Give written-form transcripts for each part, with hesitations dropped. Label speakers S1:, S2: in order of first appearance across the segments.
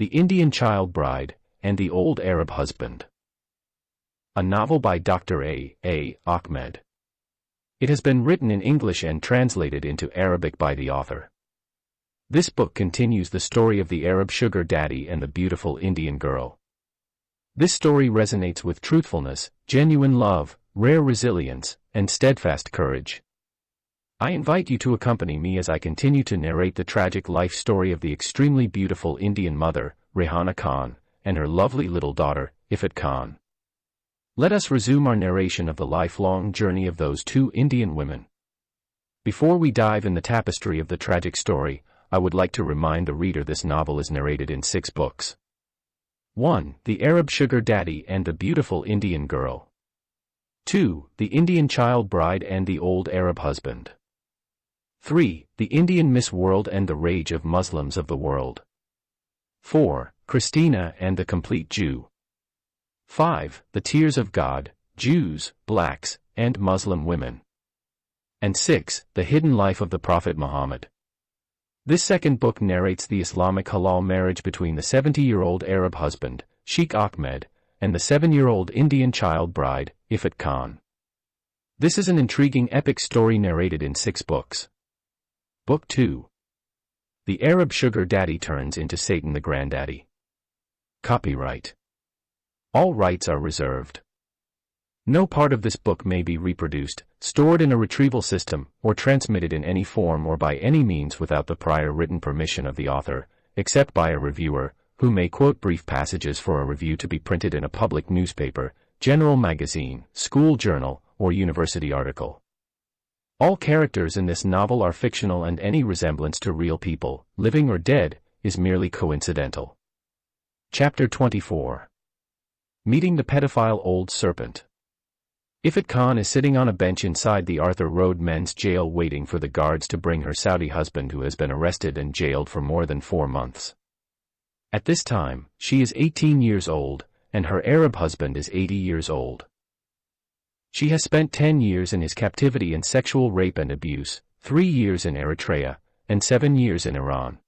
S1: The Indian Child Bride, and the Old Arab Husband. A novel by Dr. A. Ahmed. It has been written in English and translated into Arabic by the author. This book continues the story of the Arab sugar daddy and the beautiful Indian girl. This story resonates with truthfulness, genuine love, rare resilience, and steadfast courage. I invite you to accompany me as I continue to narrate the tragic life story of the extremely beautiful Indian mother, Rehana Khan, and her lovely little daughter, Ifat Khan. Let us resume our narration of the lifelong journey of those two Indian women. Before we dive in the tapestry of the tragic story, I would like to remind the reader this novel is narrated in 6 books. 1. The Arab Sugar Daddy and the Beautiful Indian Girl. 2. The Indian Child Bride and the Old Arab Husband. 3. The Indian Miss World and the Rage of Muslims of the World. 4. Christina and the Complete Jew. 5. The Tears of God, Jews, Blacks, and Muslim Women. And 6. The Hidden Life of the Prophet Muhammad. This second book narrates the Islamic halal marriage between the 70-year-old Arab husband, Sheikh Ahmed, and the 7-year-old Indian child bride, Ifat Khan. This is an intriguing epic story narrated in 6 books. Book 2. The Arab Sugar Daddy Turns into Satan the Granddaddy. Copyright. All rights are reserved. No part of this book may be reproduced, stored in a retrieval system, or transmitted in any form or by any means without the prior written permission of the author, except by a reviewer, who may quote brief passages for a review to be printed in a public newspaper, general magazine, school journal, or university article. All characters in this novel are fictional and any resemblance to real people, living or dead, is merely coincidental. Chapter 24. Meeting the Pedophile Old Serpent. Ifat Khan is sitting on a bench inside the Arthur Road Men's Jail waiting for the guards to bring her Saudi husband who has been arrested and jailed for more than 4 months. At this time, she is 18 years old, and her Arab husband is 80 years old. She has spent 10 years in his captivity and sexual rape and abuse, 3 years in Eritrea, and 7 years in Iran.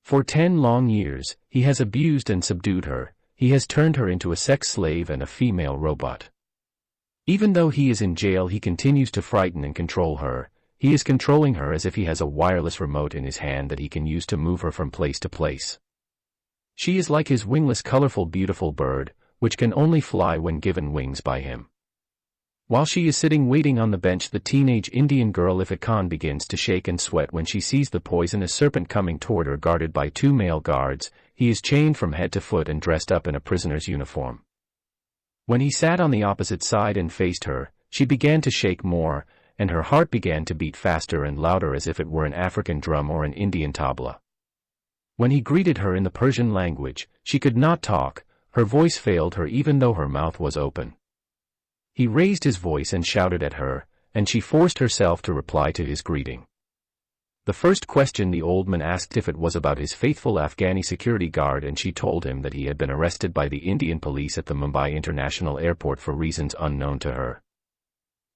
S1: For 10 long years, he has abused and subdued her. He has turned her into a sex slave and a female robot. Even though he is in jail, he continues to frighten and control her. He is controlling her as if he has a wireless remote in his hand that he can use to move her from place to place. She is like his wingless, colorful, beautiful bird, which can only fly when given wings by him. While she is sitting waiting on the bench, the teenage Indian girl Ifat Khan begins to shake and sweat when she sees the poisonous serpent coming toward her, guarded by 2 male guards. He is chained from head to foot and dressed up in a prisoner's uniform. When he sat on the opposite side and faced her, she began to shake more, and her heart began to beat faster and louder as if it were an African drum or an Indian tabla. When he greeted her in the Persian language, she could not talk, her voice failed her even though her mouth was open. He raised his voice and shouted at her, and she forced herself to reply to his greeting. The first question the old man asked Ifat was about his faithful Afghani security guard, and she told him that he had been arrested by the Indian police at the Mumbai International Airport for reasons unknown to her.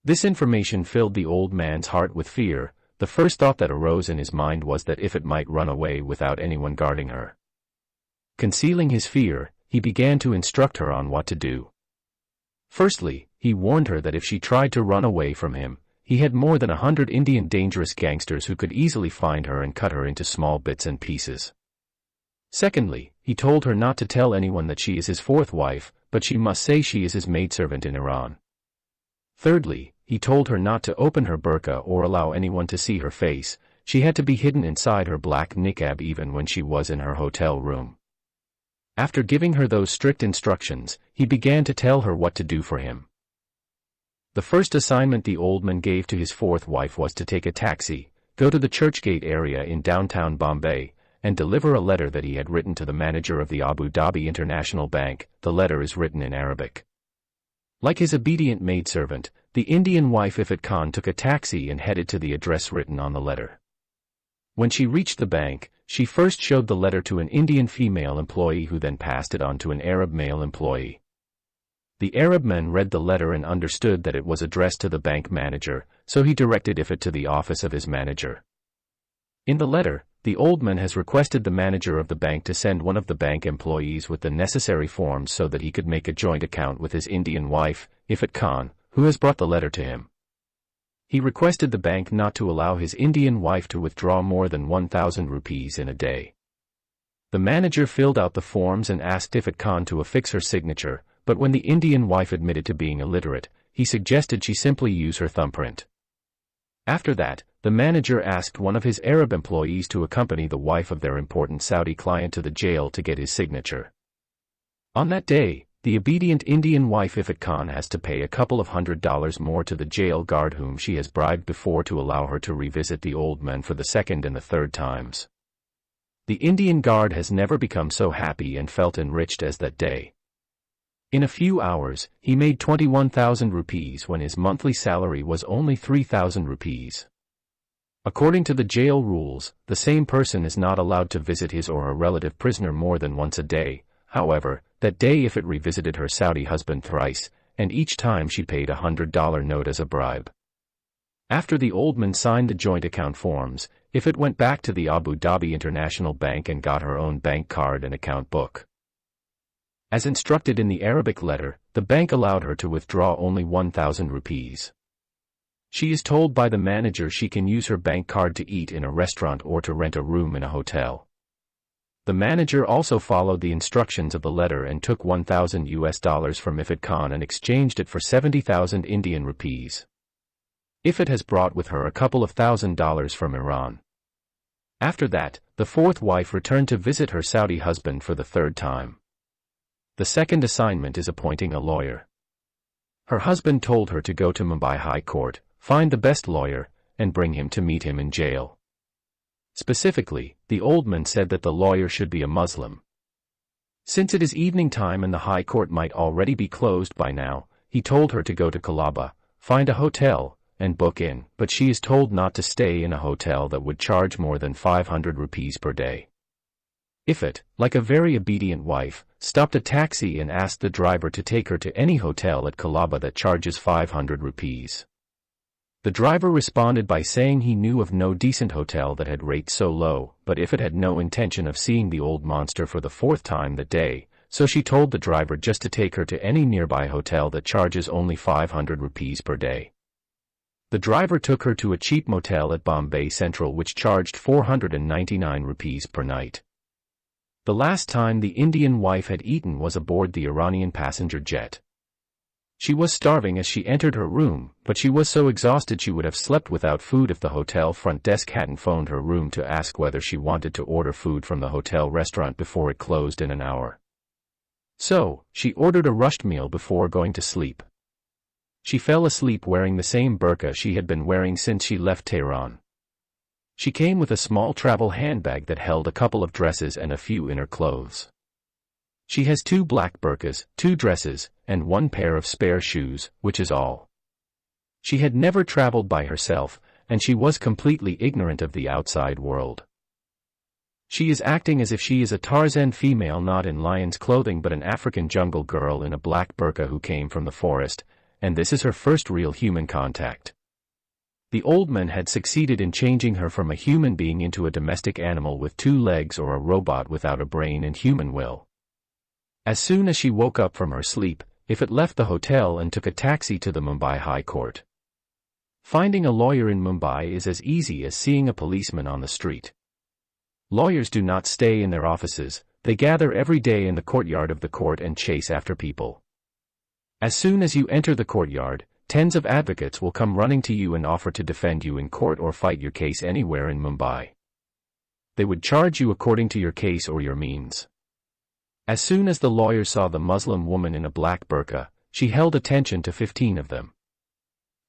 S1: This information filled the old man's heart with fear. The first thought that arose in his mind was that Ifat might run away without anyone guarding her. Concealing his fear, he began to instruct her on what to do. Firstly, he warned her that if she tried to run away from him, he had more than 100 Indian dangerous gangsters who could easily find her and cut her into small bits and pieces. Secondly, he told her not to tell anyone that she is his 4th wife, but she must say she is his maidservant in Iran. Thirdly, he told her not to open her burqa or allow anyone to see her face. She had to be hidden inside her black niqab even when she was in her hotel room. After giving her those strict instructions, he began to tell her what to do for him. The first assignment the old man gave to his 4th wife was to take a taxi, go to the Churchgate area in downtown Bombay, and deliver a letter that he had written to the manager of the Abu Dhabi International Bank. The letter is written in Arabic. Like his obedient maidservant, the Indian wife Ifat Khan took a taxi and headed to the address written on the letter. When she reached the bank, she first showed the letter to an Indian female employee who then passed it on to an Arab male employee. The Arab man read the letter and understood that it was addressed to the bank manager, so he directed Ifat to the office of his manager. In the letter, the the old man has requested the manager of the bank to send one of the bank employees with the necessary forms so that he could make a joint account with his Indian wife, Ifat Khan, who has brought the letter to him. He requested the bank not to allow his Indian wife to withdraw more than 1,000 rupees in a day. The manager filled out the forms and asked Ifat Khan to affix her signature, but when the Indian wife admitted to being illiterate, he suggested she simply use her thumbprint. After that, the manager asked one of his Arab employees to accompany the wife of their important Saudi client to the jail to get his signature. On that day, the obedient Indian wife Ifat Khan has to pay a couple of $100 more to the jail guard whom she has bribed before to allow her to revisit the old man for the second and the third times. The Indian guard has never become so happy and felt enriched as that day. In a few hours, he made 21,000 rupees when his monthly salary was only 3,000 rupees. According to the jail rules, the same person is not allowed to visit his or her relative prisoner more than once a day. However, that day Ifat revisited her Saudi husband thrice, and each time she paid a $100 note as a bribe. After the old man signed the joint account forms, Ifat went back to the Abu Dhabi International Bank and got her own bank card and account book. As instructed in the Arabic letter, the bank allowed her to withdraw only 1,000 rupees. She is told by the manager she can use her bank card to eat in a restaurant or to rent a room in a hotel. The manager also followed the instructions of the letter and took $1,000 from Ifat Khan and exchanged it for 70,000 Indian rupees. Ifat has brought with her a couple of $1,000s from Iran. After that, the fourth wife returned to visit her Saudi husband for the third time. The second assignment is appointing a lawyer. Her husband told her to go to Mumbai High Court, find the best lawyer, and bring him to meet him in jail. Specifically, the old man said that the lawyer should be a Muslim. Since it is evening time and the High Court might already be closed by now, he told her to go to Colaba, find a hotel, and book in, but she is told not to stay in a hotel that would charge more than 500 rupees per day. Ifat, like a very obedient wife, stopped a taxi and asked the driver to take her to any hotel at Colaba that charges 500 rupees. The driver responded by saying he knew of no decent hotel that had rates so low, but Ifat had no intention of seeing the old monster for the fourth time that day, so she told the driver just to take her to any nearby hotel that charges only 500 rupees per day. The driver took her to a cheap motel at Bombay Central which charged 499 rupees per night. The last time the Indian wife had eaten was aboard the Iranian passenger jet. She was starving as she entered her room, but she was so exhausted she would have slept without food if the hotel front desk hadn't phoned her room to ask whether she wanted to order food from the hotel restaurant before it closed in an hour. So, she ordered a rushed meal before going to sleep. She fell asleep wearing the same burqa she had been wearing since she left Tehran. She came with a small travel handbag that held a couple of dresses and a few inner clothes. She has 2 black burqas, 2 dresses, and 1 pair of spare shoes, which is all. She had never traveled by herself, and she was completely ignorant of the outside world. She is acting as if she is a Tarzan female not in lion's clothing but an African jungle girl in a black burqa who came from the forest, and this is her first real human contact. The old man had succeeded in changing her from a human being into a domestic animal with 2 legs or a robot without a brain and human will. As soon as she woke up from her sleep, Ifat left the hotel and took a taxi to the Mumbai High Court. Finding a lawyer in Mumbai is as easy as seeing a policeman on the street. Lawyers do not stay in their offices, they gather every day in the courtyard of the court and chase after people. As soon as you enter the courtyard, tens of advocates will come running to you and offer to defend you in court or fight your case anywhere in Mumbai. They would charge you according to your case or your means. As soon as the lawyer saw the Muslim woman in a black burqa, she held attention to 15 of them.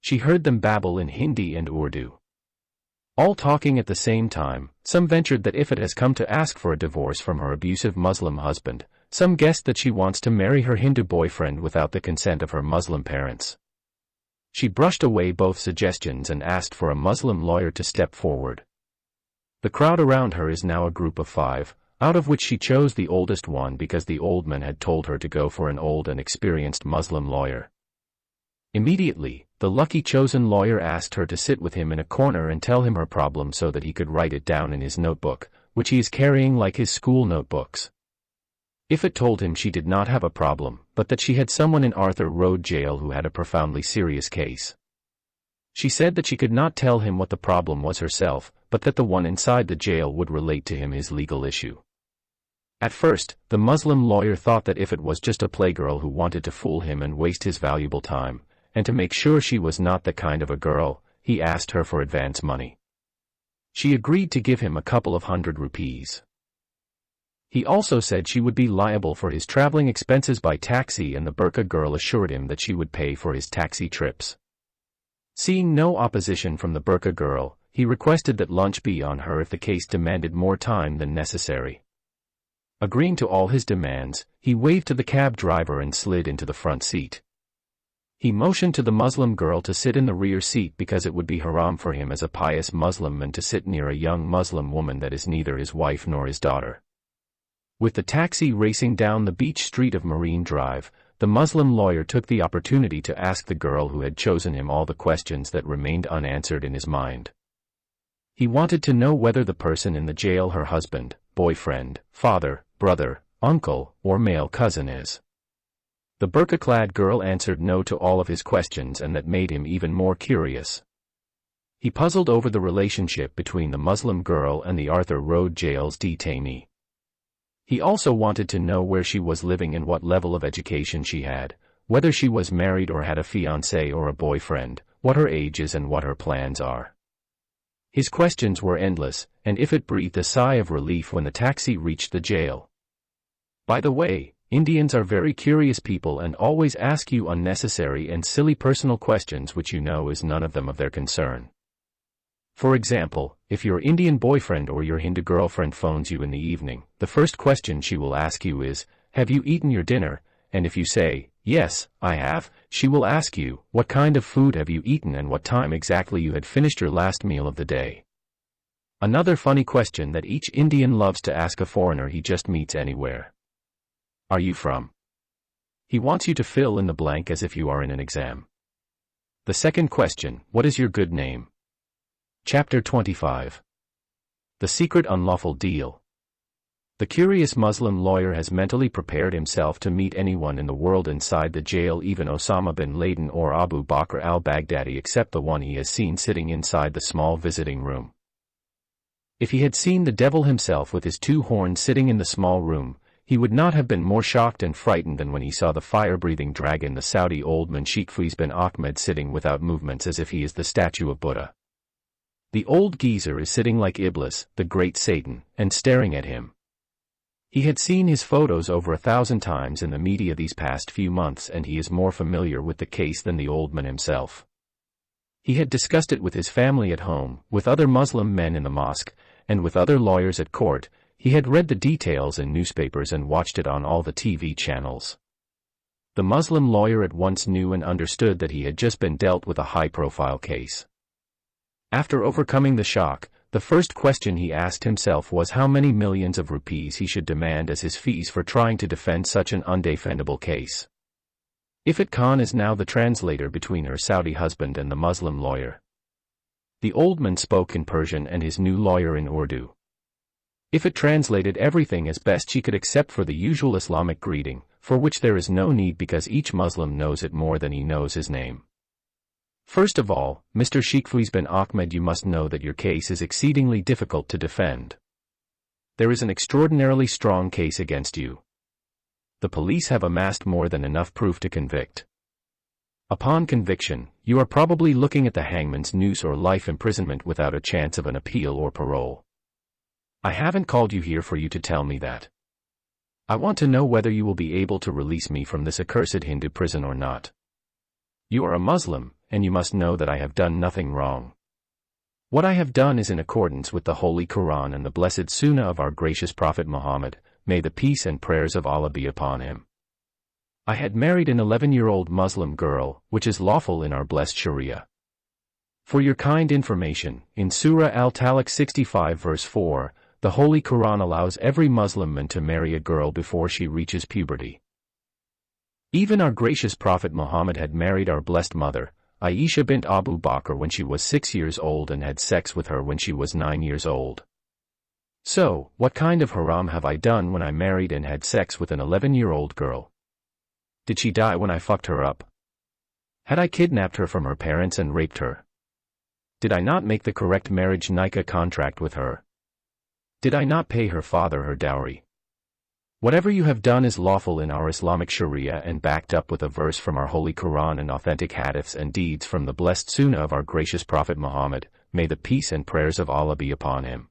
S1: She heard them babble in Hindi and Urdu. All talking at the same time, some ventured that Ifat has come to ask for a divorce from her abusive Muslim husband, some guessed that she wants to marry her Hindu boyfriend without the consent of her Muslim parents. She brushed away both suggestions and asked for a Muslim lawyer to step forward. The crowd around her is now a group of 5, out of which she chose the oldest one because the old man had told her to go for an old and experienced Muslim lawyer. Immediately, The lucky chosen lawyer asked her to sit with him in a corner and tell him her problem so that he could write it down in his notebook, which he is carrying like his school notebooks. Ifit told him she did not have a problem, but that she had someone in Arthur Road Jail who had a profoundly serious case. She said that she could not tell him what the problem was herself, but that the one inside the jail would relate to him his legal issue. At first, the Muslim lawyer thought that Ifit was just a playgirl who wanted to fool him and waste his valuable time, and to make sure she was not the kind of a girl, he asked her for advance money. She agreed to give him a couple of hundred rupees. He also said she would be liable for his traveling expenses by taxi, and the burqa girl assured him that she would pay for his taxi trips. Seeing no opposition from the burqa girl, he requested that lunch be on her if the case demanded more time than necessary. Agreeing to all his demands, he waved to the cab driver and slid into the front seat. He motioned to the Muslim girl to sit in the rear seat because it would be haram for him as a pious Muslim man to sit near a young Muslim woman that is neither his wife nor his daughter. With the taxi racing down the beach street of Marine Drive, the Muslim lawyer took the opportunity to ask the girl who had chosen him all the questions that remained unanswered in his mind. He wanted to know whether the person in the jail her husband, boyfriend, father, brother, uncle, or male cousin is. The burqa-clad girl answered no to all of his questions, and that made him even more curious. He puzzled over the relationship between the Muslim girl and the Arthur Road Jail's detainee. He also wanted to know where she was living and what level of education she had, whether she was married or had a fiancé or a boyfriend, what her age is and what her plans are. His questions were endless, and Ifit breathed a sigh of relief when the taxi reached the jail. By the way, Indians are very curious people and always ask you unnecessary and silly personal questions which you know is none of them of their concern. For example, if your Indian boyfriend or your Hindu girlfriend phones you in the evening, the first question she will ask you is, "Have you eaten your dinner?" And if you say, "Yes, I have," she will ask you, "What kind of food have you eaten and what time exactly you had finished your last meal of the day?" Another funny question that each Indian loves to ask a foreigner he just meets anywhere. Are you from? He wants you to fill in the blank as if you are in an exam. The second question, what is your good name? Chapter 25. The Secret Unlawful Deal. The curious Muslim lawyer has mentally prepared himself to meet anyone in the world inside the jail, even Osama bin Laden or Abu Bakr al-Baghdadi, except the one he has seen sitting inside the small visiting room. If he had seen the devil himself with his two horns sitting in the small room, he would not have been more shocked and frightened than when he saw the fire-breathing dragon, the Saudi old man Sheikh Faiz bin Ahmed, sitting without movements as if he is the statue of Buddha. The old geezer is sitting like Iblis, the great Satan, and staring at him. He had seen his photos over 1,000 times in the media these past few months, and he is more familiar with the case than the old man himself. He had discussed it with his family at home, with other Muslim men in the mosque, and with other lawyers at court. He had read the details in newspapers and watched it on all the TV channels. The Muslim lawyer at once knew and understood that he had just been dealt with a high-profile case. After overcoming the shock, the first question he asked himself was how many millions of rupees he should demand as his fees for trying to defend such an undefendable case. Ifit Khan is now the translator between her Saudi husband and the Muslim lawyer. The old man spoke in Persian and his new lawyer in Urdu. Ifit translated everything as best she could except for the usual Islamic greeting, for which there is no need because each Muslim knows it more than he knows his name. First of all, Mr. Sheikh Faiz bin Ahmed, you must know that your case is exceedingly difficult to defend. There is an extraordinarily strong case against you. The police have amassed more than enough proof to convict. Upon conviction, you are probably looking at the hangman's noose or life imprisonment without a chance of an appeal or parole. I haven't called you here for you to tell me that. I want to know whether you will be able to release me from this accursed Hindu prison or not. You are a Muslim, and you must know that I have done nothing wrong. What I have done is in accordance with the Holy Quran and the blessed Sunnah of our gracious Prophet Muhammad, may the peace and prayers of Allah be upon him. I had married an 11-year-old Muslim girl, which is lawful in our blessed Sharia. For your kind information, in Surah Al-Talaq 65 verse 4, the Holy Quran allows every Muslim man to marry a girl before she reaches puberty. Even our gracious Prophet Muhammad had married our blessed mother, Aisha bint Abu Bakr when she was 6 years old and had sex with her when she was 9 years old. So, what kind of haram have I done when I married and had sex with an 11-year-old girl? Did she die when I fucked her up? Had I kidnapped her from her parents and raped her? Did I not make the correct marriage nikah contract with her? Did I not pay her father her dowry? Whatever you have done is lawful in our Islamic Sharia and backed up with a verse from our Holy Quran and authentic hadiths and deeds from the blessed Sunnah of our gracious Prophet Muhammad, may the peace and prayers of Allah be upon him.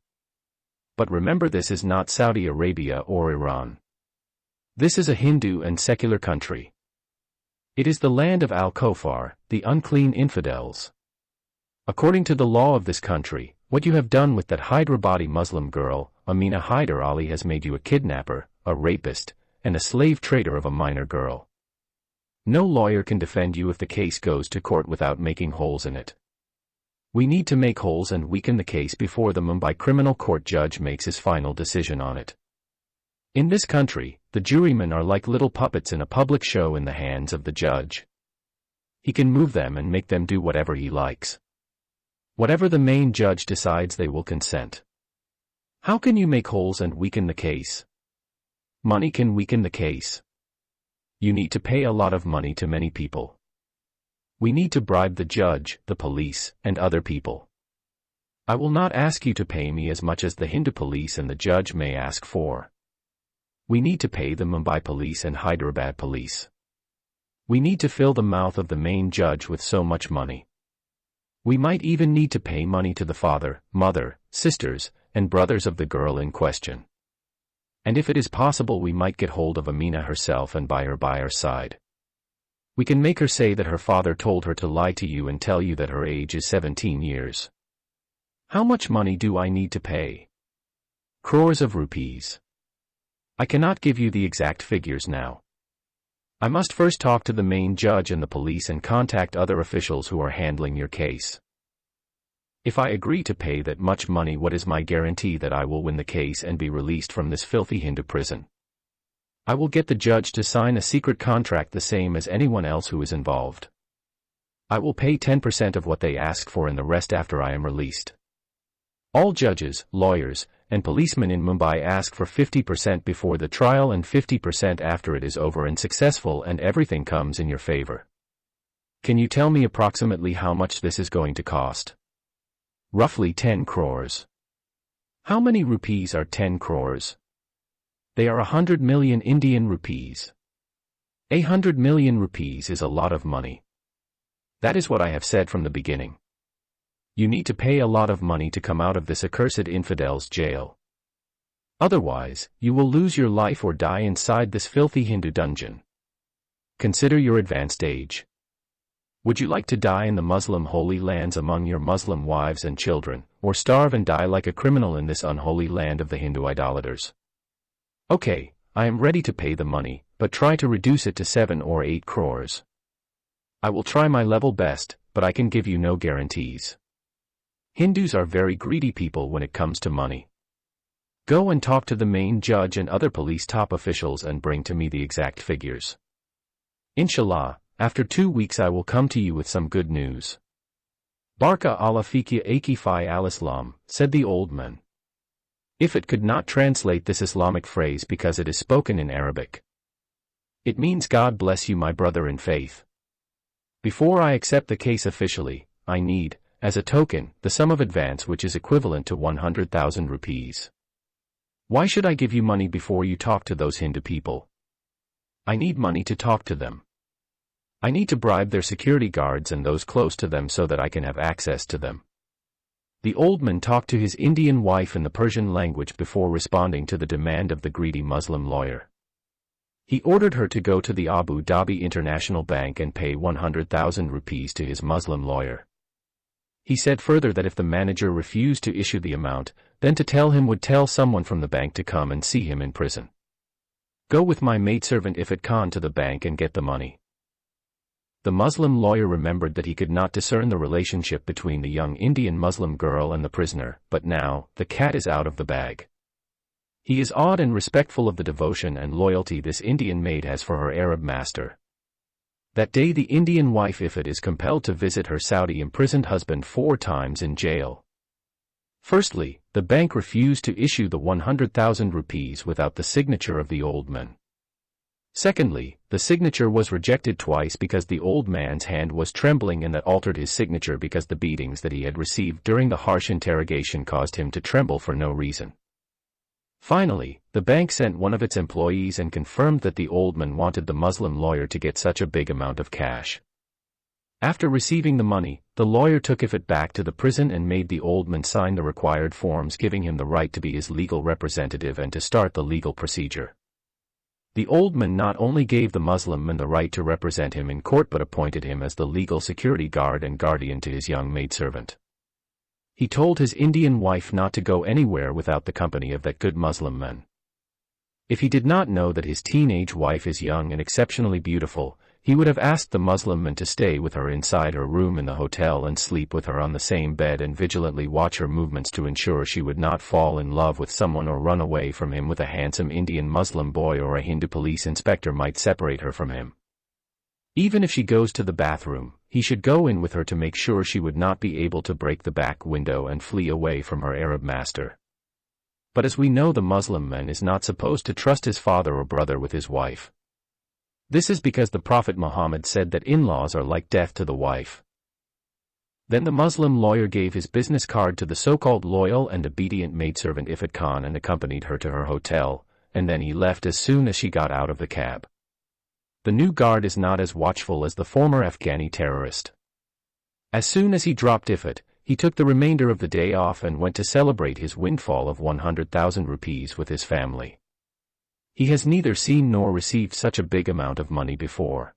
S1: But remember, this is not Saudi Arabia or Iran. This is a Hindu and secular country. It is the land of Al-Kofar, the unclean infidels. According to the law of this country, what you have done with that Hyderabadi Muslim girl, Amina Hyder Ali, has made you a kidnapper, a rapist, and a slave trader of a minor girl. No lawyer can defend you if the case goes to court without making holes in it. We need to make holes and weaken the case before the Mumbai criminal court judge makes his final decision on it. In this country, the jurymen are like little puppets in a public show in the hands of the judge. He can move them and make them do whatever he likes. Whatever the main judge decides, they will consent. How can you make holes and weaken the case? Money can weaken the case. You need to pay a lot of money to many people. We need to bribe the judge, the police, and other people. I will not ask you to pay me as much as the Hindu police and the judge may ask for. We need to pay the Mumbai police and Hyderabad police. We need to fill the mouth of the main judge with so much money. We might even need to pay money to the father, mother, sisters, and brothers of the girl in question. And if it is possible, we might get hold of Amina herself and buy her by our side. We can make her say that her father told her to lie to you and tell you that her age is 17 years. How much money do I need to pay? Crores of rupees. I cannot give you the exact figures now. I must first talk to the main judge and the police and contact other officials who are handling your case. If I agree to pay that much money, what is my guarantee that I will win the case and be released from this filthy Hindu prison? I will get the judge to sign a secret contract the same as anyone else who is involved. I will pay 10% of what they ask for and the rest after I am released. All judges, lawyers, and policemen in Mumbai ask for 50% before the trial and 50% after it is over and successful, and everything comes in your favor. Can you tell me approximately how much this is going to cost? Roughly 10 crores. How many rupees are 10 crores? They are 100 million Indian rupees. 100 million rupees is a lot of money. That is what I have said from the beginning. You need to pay a lot of money to come out of this accursed infidel's jail. Otherwise, you will lose your life or die inside this filthy Hindu dungeon. Consider your advanced age. Would you like to die in the Muslim holy lands among your Muslim wives and children, or starve and die like a criminal in this unholy land of the Hindu idolaters? Okay, I am ready to pay the money, but try to reduce it to 7 or 8 crores. I will try my level best, but I can give you no guarantees. Hindus are very greedy people when it comes to money. Go and talk to the main judge and other police top officials and bring to me the exact figures. Inshallah, after 2 weeks I will come to you with some good news. Barka Allah fiki akifi al-Islam, said the old man. If it could not translate this Islamic phrase because it is spoken in Arabic. It means God bless you, my brother in faith. Before I accept the case officially, I need, as a token, the sum of advance which is equivalent to 100,000 rupees. Why should I give you money before you talk to those Hindu people? I need money to talk to them. I need to bribe their security guards and those close to them so that I can have access to them. The old man talked to his Indian wife in the Persian language before responding to the demand of the greedy Muslim lawyer. He ordered her to go to the Abu Dhabi International Bank and pay 100,000 rupees to his Muslim lawyer. He said further that if the manager refused to issue the amount, then to tell him would tell someone from the bank to come and see him in prison. Go with my maidservant Ifat Khan to the bank and get the money. The Muslim lawyer remembered that he could not discern the relationship between the young Indian Muslim girl and the prisoner, but now, the cat is out of the bag. He is awed and respectful of the devotion and loyalty this Indian maid has for her Arab master. That day the Indian wife Ifat is compelled to visit her Saudi imprisoned husband 4 times in jail. Firstly, the bank refused to issue the 100,000 rupees without the signature of the old man. Secondly, the signature was rejected twice because the old man's hand was trembling, and that altered his signature because the beatings that he had received during the harsh interrogation caused him to tremble for no reason. Finally, the bank sent one of its employees and confirmed that the old man wanted the Muslim lawyer to get such a big amount of cash. After receiving the money, the lawyer took Ifat back to the prison and made the old man sign the required forms giving him the right to be his legal representative and to start the legal procedure. The old man not only gave the Muslim man the right to represent him in court but appointed him as the legal security guard and guardian to his young maidservant. He told his Indian wife not to go anywhere without the company of that good Muslim man. If he did not know that his teenage wife is young and exceptionally beautiful, he would have asked the Muslim man to stay with her inside her room in the hotel and sleep with her on the same bed and vigilantly watch her movements to ensure she would not fall in love with someone or run away from him with a handsome Indian Muslim boy, or a Hindu police inspector might separate her from him. Even if she goes to the bathroom, he should go in with her to make sure she would not be able to break the back window and flee away from her Arab master. But as we know, the Muslim man is not supposed to trust his father or brother with his wife. This is because the Prophet Muhammad said that in-laws are like death to the wife. Then the Muslim lawyer gave his business card to the so-called loyal and obedient maidservant Ifat Khan and accompanied her to her hotel, and then he left as soon as she got out of the cab. The new guard is not as watchful as the former Afghani terrorist. As soon as he dropped Ifat, he took the remainder of the day off and went to celebrate his windfall of 100,000 rupees with his family. He has neither seen nor received such a big amount of money before.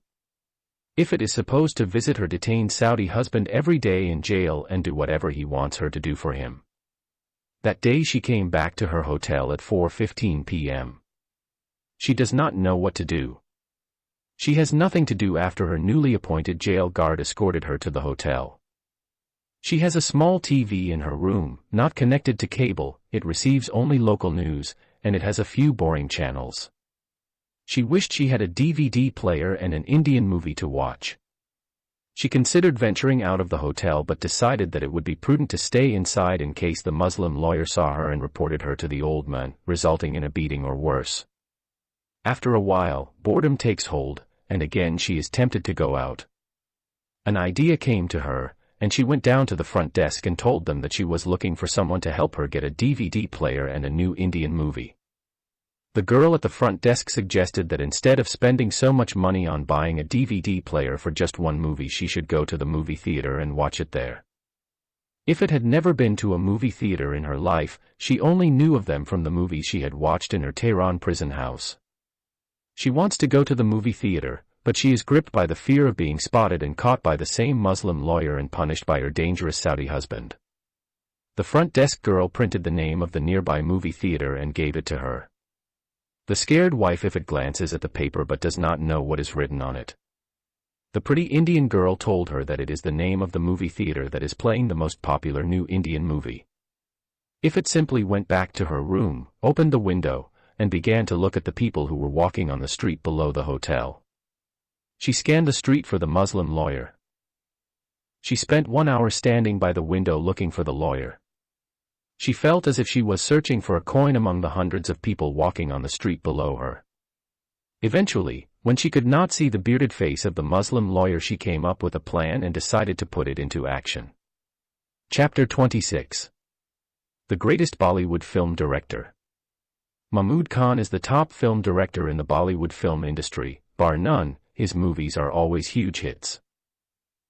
S1: Ifat is supposed to visit her detained Saudi husband every day in jail and do whatever he wants her to do for him. That day she came back to her hotel at 4:15 p.m. She does not know what to do. She has nothing to do after her newly appointed jail guard escorted her to the hotel. She has a small TV in her room, not connected to cable, it receives only local news, and it has a few boring channels. She wished she had a DVD player and an Indian movie to watch. She considered venturing out of the hotel but decided that it would be prudent to stay inside in case the Muslim lawyer saw her and reported her to the old man, resulting in a beating or worse. After a while, boredom takes hold, and again she is tempted to go out. An idea came to her, and she went down to the front desk and told them that she was looking for someone to help her get a DVD player and a new Indian movie. The girl at the front desk suggested that instead of spending so much money on buying a DVD player for just one movie, she should go to the movie theater and watch it there. Ifat had never been to a movie theater in her life, she only knew of them from the movies she had watched in her Tehran prison house. She wants to go to the movie theater, but she is gripped by the fear of being spotted and caught by the same Muslim lawyer and punished by her dangerous Saudi husband. The front desk girl printed the name of the nearby movie theater and gave it to her. The scared wife Ifat glances at the paper but does not know what is written on it. The pretty Indian girl told her that it is the name of the movie theater that is playing the most popular new Indian movie. Ifat simply went back to her room, opened the window, and began to look at the people who were walking on the street below the hotel. She scanned the street for the Muslim lawyer. She spent 1 hour standing by the window looking for the lawyer. She felt as if she was searching for a coin among the hundreds of people walking on the street below her. Eventually, when she could not see the bearded face of the Muslim lawyer, she came up with a plan and decided to put it into action. Chapter 26. The greatest Bollywood film director. Mahmood Khan is the top film director in the Bollywood film industry, bar none. His movies are always huge hits.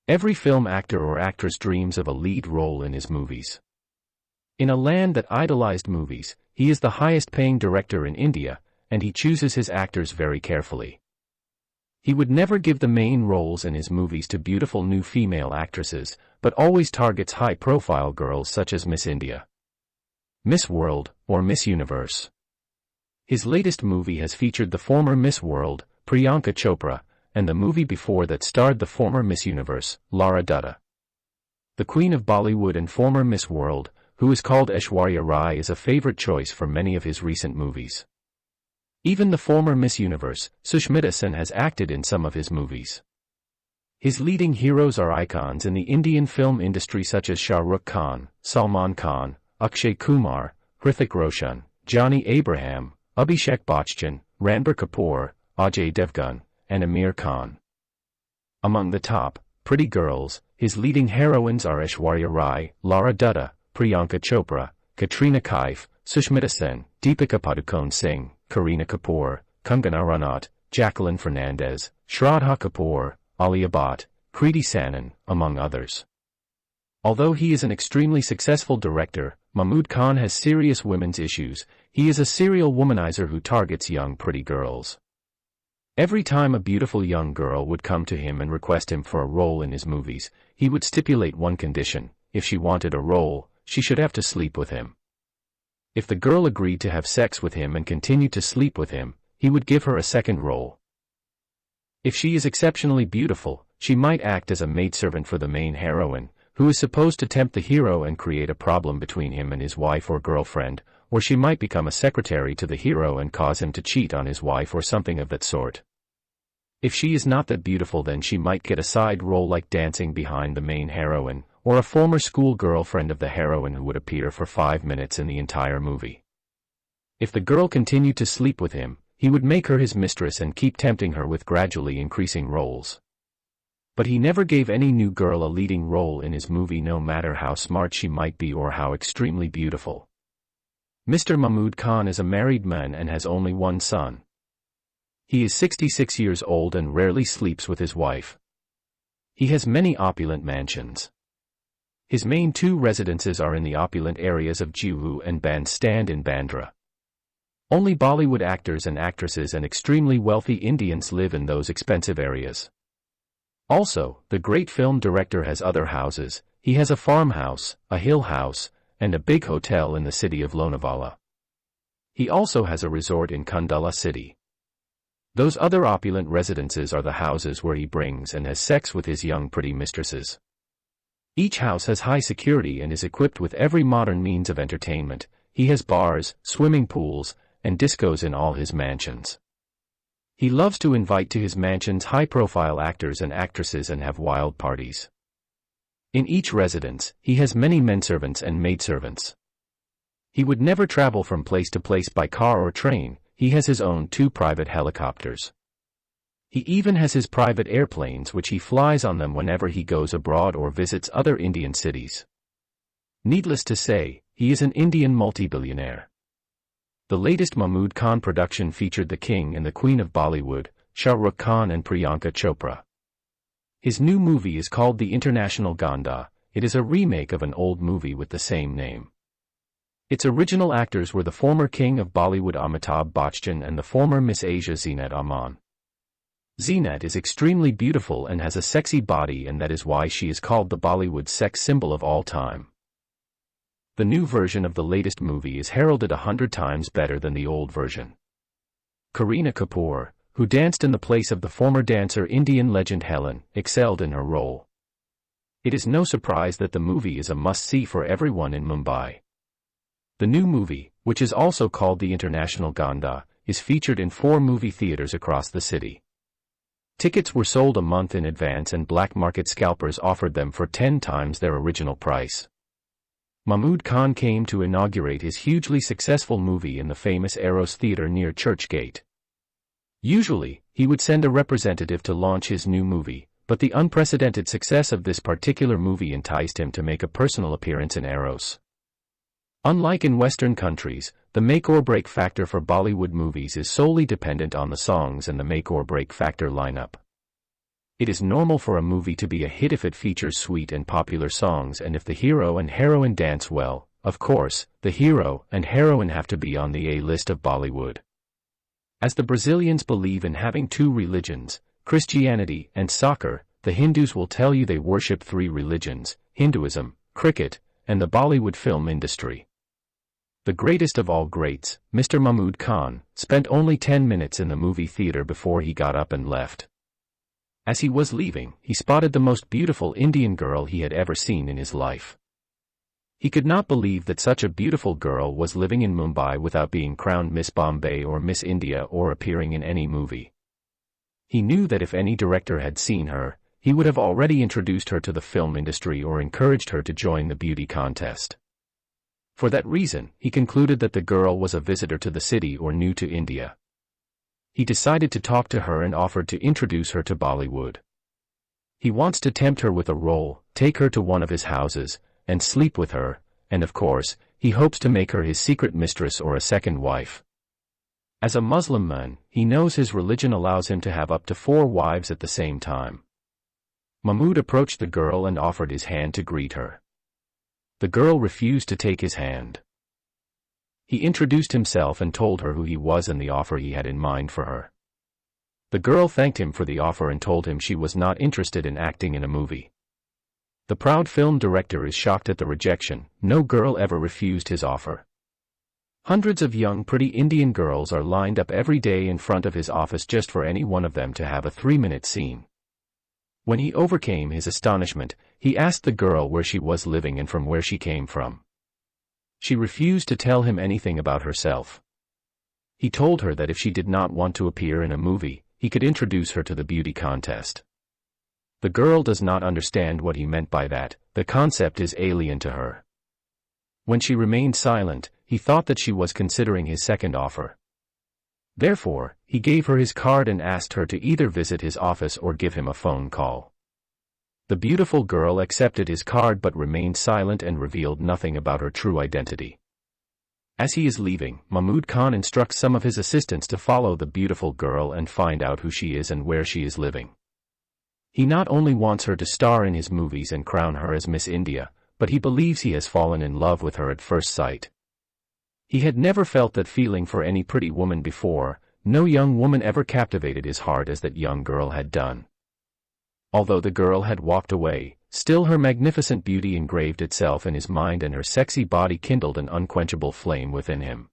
S1: Every film actor or actress dreams of a lead role in his movies. In a land that idolized movies, he is the highest-paying director in India, and he chooses his actors very carefully. He would never give the main roles in his movies to beautiful new female actresses, but always targets high-profile girls such as Miss India, Miss World, or Miss Universe. His latest movie has featured the former Miss World, Priyanka Chopra, and the movie before that starred the former Miss Universe, Lara Dutta. The Queen of Bollywood and former Miss World, who is called Aishwarya Rai, is a favorite choice for many of his recent movies. Even the former Miss Universe, Sushmita Sen, has acted in some of his movies. His leading heroes are icons in the Indian film industry such as Shah Rukh Khan, Salman Khan, Akshay Kumar, Hrithik Roshan, Johnny Abraham, Abhishek Bachchan, Ranbir Kapoor, Ajay Devgan, and Amir Khan. Among the top, pretty girls, his leading heroines are Aishwarya Rai, Lara Dutta, Priyanka Chopra, Katrina Kaif, Sushmita Sen, Deepika Padukone Singh, Kareena Kapoor, Kangana Ranaut, Jacqueline Fernandez, Shraddha Kapoor, Alia Bhatt, Kriti Sanon, among others. Although he is an extremely successful director, Mahmood Khan has serious women's issues. He is a serial womanizer who targets young pretty girls. Every time a beautiful young girl would come to him and request him for a role in his movies, he would stipulate one condition: if she wanted a role, she should have to sleep with him. If the girl agreed to have sex with him and continued to sleep with him, he would give her a second role. If she is exceptionally beautiful, she might act as a maidservant for the main heroine, who is supposed to tempt the hero and create a problem between him and his wife or girlfriend, or she might become a secretary to the hero and cause him to cheat on his wife or something of that sort. If she is not that beautiful, then she might get a side role like dancing behind the main heroine, or a former school girlfriend of the heroine who would appear for 5 minutes in the entire movie. If the girl continued to sleep with him, he would make her his mistress and keep tempting her with gradually increasing roles. But he never gave any new girl a leading role in his movie, no matter how smart she might be or how extremely beautiful. Mr. Mahmood Khan is a married man and has only one son. He is 66 years old and rarely sleeps with his wife. He has many opulent mansions. His main two residences are in the opulent areas of Juhu and Bandstand in Bandra. Only Bollywood actors and actresses and extremely wealthy Indians live in those expensive areas. Also, the great film director has other houses. He has a farmhouse, a hill house, and a big hotel in the city of Lonavala. He also has a resort in Kundala city. Those other opulent residences are the houses where he brings and has sex with his young pretty mistresses. Each house has high security and is equipped with every modern means of entertainment. He has bars, swimming pools, and discos in all his mansions. He loves to invite to his mansions high-profile actors and actresses and have wild parties. In each residence, he has many menservants and maidservants. He would never travel from place to place by car or train. He has his own 2 private helicopters. He even has his private airplanes which he flies on them whenever he goes abroad or visits other Indian cities. Needless to say, he is an Indian multi-billionaire. The latest Mahmood Khan production featured the King and the Queen of Bollywood, Shah Rukh Khan and Priyanka Chopra. His new movie is called The International Ganda. It is a remake of an old movie with the same name. Its original actors were the former King of Bollywood Amitabh Bachchan and the former Miss Asia Zeenat Aman. Zeenat is extremely beautiful and has a sexy body, and that is why she is called the Bollywood sex symbol of all time. The new version of the latest movie is heralded 100 times better than the old version. Kareena Kapoor, who danced in the place of the former dancer Indian legend Helen, excelled in her role. It is no surprise that the movie is a must-see for everyone in Mumbai. The new movie, which is also called The International Ganda, is featured in 4 movie theaters across the city. Tickets were sold a month in advance and black market scalpers offered them for 10 times their original price. Mahmood Khan came to inaugurate his hugely successful movie in the famous Eros Theatre near Churchgate. Usually, he would send a representative to launch his new movie, but the unprecedented success of this particular movie enticed him to make a personal appearance in Eros. Unlike in Western countries, the make-or-break factor for Bollywood movies is solely dependent on the songs and the make-or-break factor lineup. It is normal for a movie to be a hit if it features sweet and popular songs and if the hero and heroine dance well. Of course, the hero and heroine have to be on the A-list of Bollywood. As the Brazilians believe in having 2 religions, Christianity and soccer, the Hindus will tell you they worship 3 religions: Hinduism, cricket, and the Bollywood film industry. The greatest of all greats, Mr. Mahmood Khan, spent only 10 minutes in the movie theater before he got up and left. As he was leaving, he spotted the most beautiful Indian girl he had ever seen in his life. He could not believe that such a beautiful girl was living in Mumbai without being crowned Miss Bombay or Miss India or appearing in any movie. He knew that if any director had seen her, he would have already introduced her to the film industry or encouraged her to join the beauty contest. For that reason, he concluded that the girl was a visitor to the city or new to India. He decided to talk to her and offered to introduce her to Bollywood. He wants to tempt her with a role, take her to one of his houses, and sleep with her, and of course, he hopes to make her his secret mistress or a second wife. As a Muslim man, he knows his religion allows him to have up to 4 wives at the same time. Mahmud approached the girl and offered his hand to greet her. The girl refused to take his hand. He introduced himself and told her who he was and the offer he had in mind for her. The girl thanked him for the offer and told him she was not interested in acting in a movie. The proud film director is shocked at the rejection. No girl ever refused his offer. Hundreds of young pretty Indian girls are lined up every day in front of his office just for any one of them to have a 3-minute scene. When he overcame his astonishment, he asked the girl where she was living and from where she came from. She refused to tell him anything about herself. He told her that if she did not want to appear in a movie, he could introduce her to the beauty contest. The girl does not understand what he meant by that. The concept is alien to her. When she remained silent, he thought that she was considering his second offer. Therefore, he gave her his card and asked her to either visit his office or give him a phone call. The beautiful girl accepted his card but remained silent and revealed nothing about her true identity. As he is leaving, Mahmud Khan instructs some of his assistants to follow the beautiful girl and find out who she is and where she is living. He not only wants her to star in his movies and crown her as Miss India, but he believes he has fallen in love with her at first sight. He had never felt that feeling for any pretty woman before. No young woman ever captivated his heart as that young girl had done. Although the girl had walked away, still her magnificent beauty engraved itself in his mind and her sexy body kindled an unquenchable flame within him.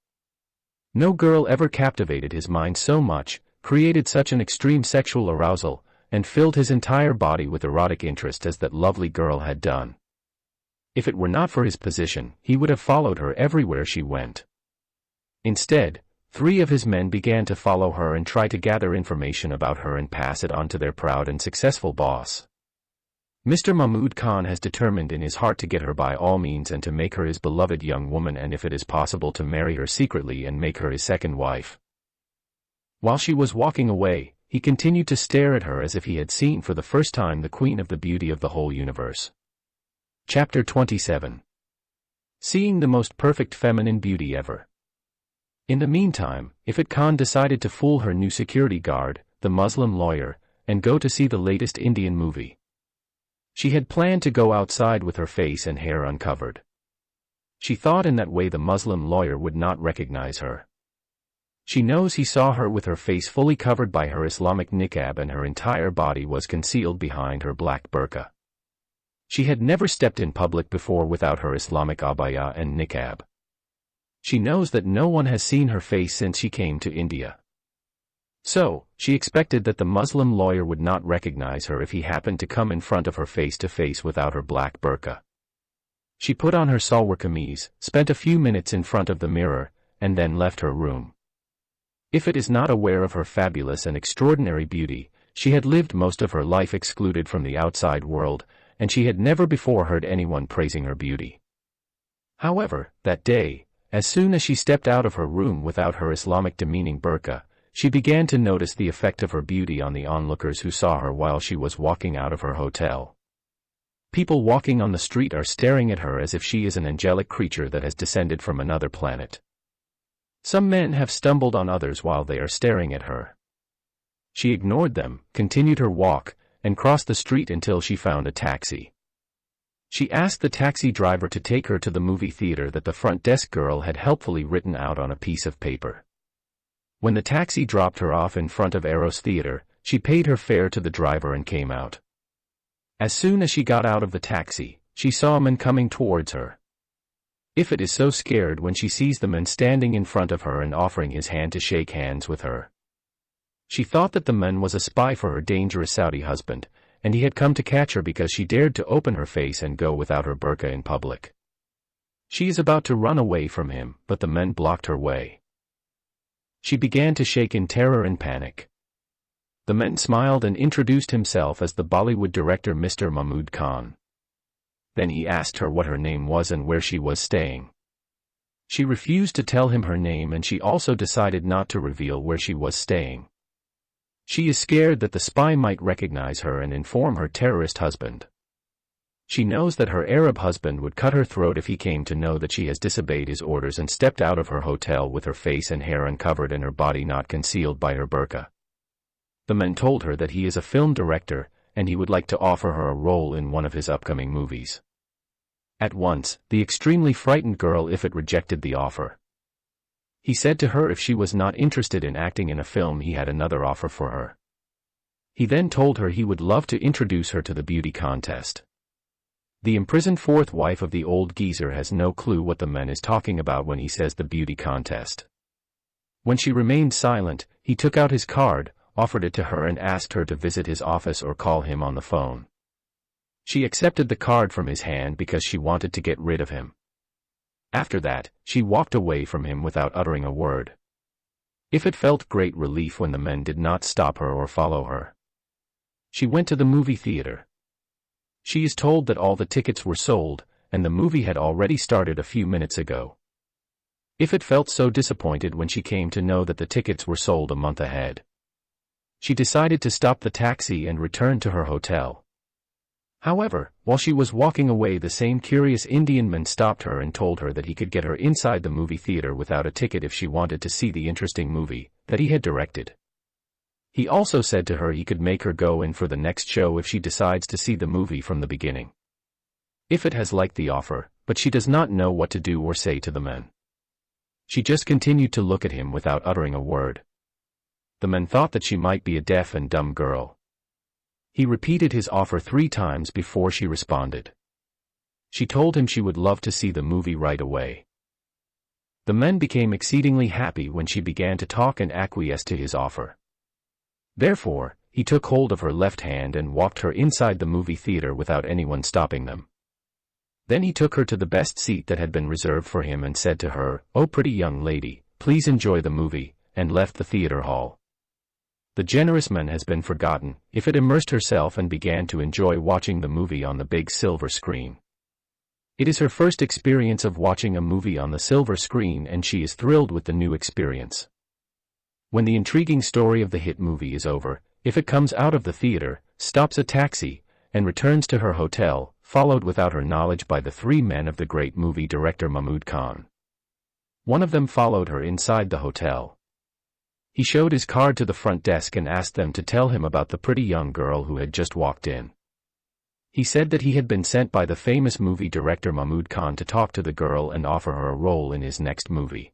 S1: No girl ever captivated his mind so much, created such an extreme sexual arousal, and filled his entire body with erotic interest as that lovely girl had done. If it were not for his position, he would have followed her everywhere she went. Instead, 3 of his men began to follow her and try to gather information about her and pass it on to their proud and successful boss. Mr. Mahmud Khan has determined in his heart to get her by all means and to make her his beloved young woman, and if it is possible to marry her secretly and make her his second wife. While she was walking away, he continued to stare at her as if he had seen for the first time the queen of the beauty of the whole universe. Chapter 27. Seeing the most perfect feminine beauty ever. In the meantime, Ifat Khan decided to fool her new security guard, the Muslim lawyer, and go to see the latest Indian movie. She had planned to go outside with her face and hair uncovered. She thought in that way the Muslim lawyer would not recognize her. She knows he saw her with her face fully covered by her Islamic niqab and her entire body was concealed behind her black burqa. She had never stepped in public before without her Islamic abaya and niqab. She knows that no one has seen her face since she came to India. So, she expected that the Muslim lawyer would not recognize her if he happened to come in front of her face to face without her black burqa. She put on her salwar kameez, spent a few minutes in front of the mirror, and then left her room. Ifat is not aware of her fabulous and extraordinary beauty. She had lived most of her life excluded from the outside world, and she had never before heard anyone praising her beauty. However, that day, as soon as she stepped out of her room without her Islamic demeaning burqa, she began to notice the effect of her beauty on the onlookers who saw her while she was walking out of her hotel. People walking on the street are staring at her as if she is an angelic creature that has descended from another planet. Some men have stumbled on others while they are staring at her. She ignored them, continued her walk, and crossed the street until she found a taxi. She asked the taxi driver to take her to the movie theater that the front desk girl had helpfully written out on a piece of paper. When the taxi dropped her off in front of Eros Theater, she paid her fare to the driver and came out. As soon as she got out of the taxi, she saw a man coming towards her. Ifat is so scared when she sees the man standing in front of her and offering his hand to shake hands with her. She thought that the man was a spy for her dangerous Saudi husband, and he had come to catch her because she dared to open her face and go without her burqa in public. She is about to run away from him, but the man blocked her way. She began to shake in terror and panic. The man smiled and introduced himself as the Bollywood director Mr. Mahmood Khan. Then he asked her what her name was and where she was staying. She refused to tell him her name, and she also decided not to reveal where she was staying. She is scared that the spy might recognize her and inform her terrorist husband. She knows that her Arab husband would cut her throat if he came to know that she has disobeyed his orders and stepped out of her hotel with her face and hair uncovered and her body not concealed by her burqa. The man told her that he is a film director, and he would like to offer her a role in one of his upcoming movies. At once, the extremely frightened girl Ifat rejected the offer. He said to her if she was not interested in acting in a film, he had another offer for her. He then told her he would love to introduce her to the beauty contest. The imprisoned fourth wife of the old geezer has no clue what the man is talking about when he says the beauty contest. When she remained silent, he took out his card, offered it to her and asked her to visit his office or call him on the phone. She accepted the card from his hand because she wanted to get rid of him. After that, she walked away from him without uttering a word. Ifat felt great relief when the men did not stop her or follow her. She went to the movie theater. She is told that all the tickets were sold, and the movie had already started a few minutes ago. Ifat felt so disappointed when she came to know that the tickets were sold a month ahead. She decided to stop the taxi and return to her hotel. However, while she was walking away, the same curious Indian man stopped her and told her that he could get her inside the movie theater without a ticket if she wanted to see the interesting movie that he had directed. He also said to her he could make her go in for the next show if she decides to see the movie from the beginning. Ifat has liked the offer, but she does not know what to do or say to the man. She just continued to look at him without uttering a word. The man thought that she might be a deaf and dumb girl. He repeated his offer 3 times before she responded. She told him she would love to see the movie right away. The man became exceedingly happy when she began to talk and acquiesced to his offer. Therefore, he took hold of her left hand and walked her inside the movie theater without anyone stopping them. Then he took her to the best seat that had been reserved for him and said to her, "Oh pretty young lady, please enjoy the movie," and left the theater hall. The generous man has been forgotten. Ifat immersed herself and began to enjoy watching the movie on the big silver screen. It is her first experience of watching a movie on the silver screen, and she is thrilled with the new experience. When the intriguing story of the hit movie is over, Ifat comes out of the theater, stops a taxi, and returns to her hotel, followed without her knowledge by the 3 men of the great movie director Mahmood Khan. One of them followed her inside the hotel. He showed his card to the front desk and asked them to tell him about the pretty young girl who had just walked in. He said that he had been sent by the famous movie director Mahmood Khan to talk to the girl and offer her a role in his next movie.